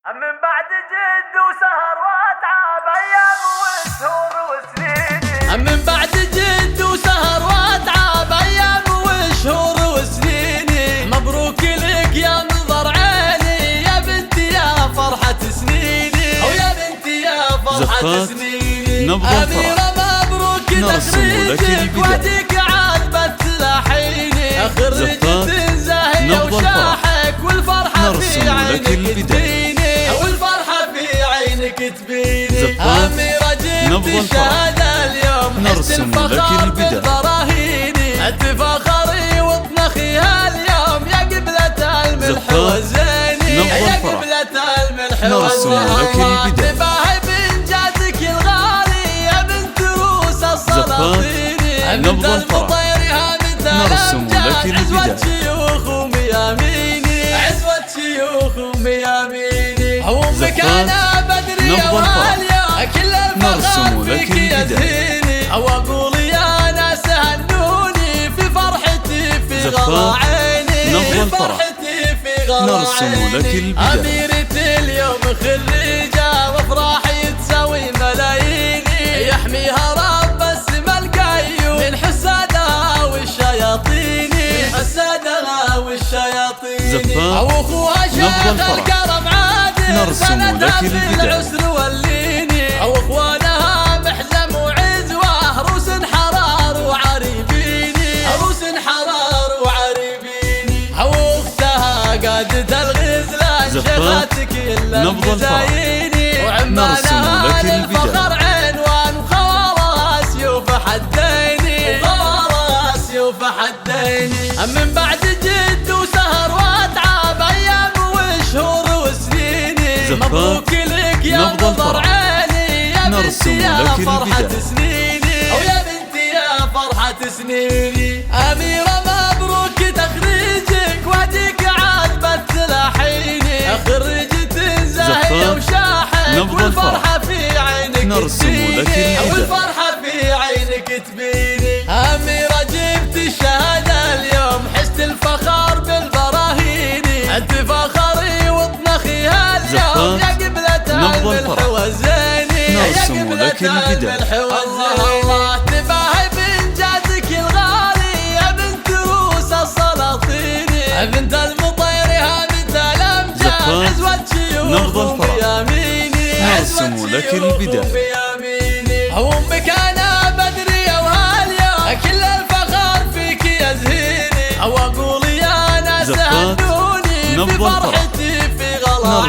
من بعد جد وسهر واتعب ايام وشهور وسنين. من بعد جد وسهر واتعب ايام وشهور وسنين. مبروك لك يا نظر عيني يا بنتي يا فرحة سنيني، او يا بنتي يا فرحة سنيني. أميرة مبروك تخريجك واديك عاد بتلاحيني. خريجة زاهية وشاحك والفرحة في عينك تبيني، والفرحة في عينك تبيني. أميرة جبت الشهادة اليوم حس الفخر بالبراهيني. تفخري وتنخيها اليوم يا قبلة الملح والزيني، يا قبلة الملح والزيني. تباهي بإنجازك الغالي يا بنت روس السلاطين. بنت المطير هامت الأمجاد عزوة شيوخ ومياميني، عزوة شيوخ ومياميني. وأمك أنا بدري وهاليوم كل الفخر فيك يزهيني. أو أقول يا ناس هنوني في فرحتي في غلا عيني، في فرحتي في غلا عيني. أميرتي اليوم خريجة وافراحي تساوي ملاييني. يحميها رب السما القيوم من حسادها والشياطين، من حسادها والشياطين. أو أخوها شيخ الكرم عادل سندها في العسر والليني. أو أخوانها محزم وعزوة روس حرار وعريبيني، روس حرار وعريبيني. أو أختها قادة الغزلان شيخاتك إلا المزاييني. وعمانها للفخر عنوان وخوارها سيوف حديني، وخوارها سيوف حديني. من بعد جد وسهر واتعب ايام وشهور وسنيني. مبروك لك يا نظر عيني يا بنتي يا فرحة سنيني، او يا بنتي يا فرحة سنيني. أميرة مبروك تخريجك واديك عاد بتلاحيني. خريجة زاهية وشاحك والفرحة في عينك تبيني، والفرحة في عينك تبيني. أميرة جبت الشهادة اليوم حست الفخر بالبراهيني. تفخري وتنخيها اليوم يا قبلة الملح والزيني، يا قبلة الملح والزيني. الله تباهي بإنجازك الغالي يا بنت روس السلاطين. بنت المطير هامت الأمجاد عزوة شيوخ ومياميني، عزوة شيوخ ومياميني. وأمك أنا بدري وهاليوم كل الفخر فيك يزهيني. أو أقول يا ناس هنوني في فرحتي في غلا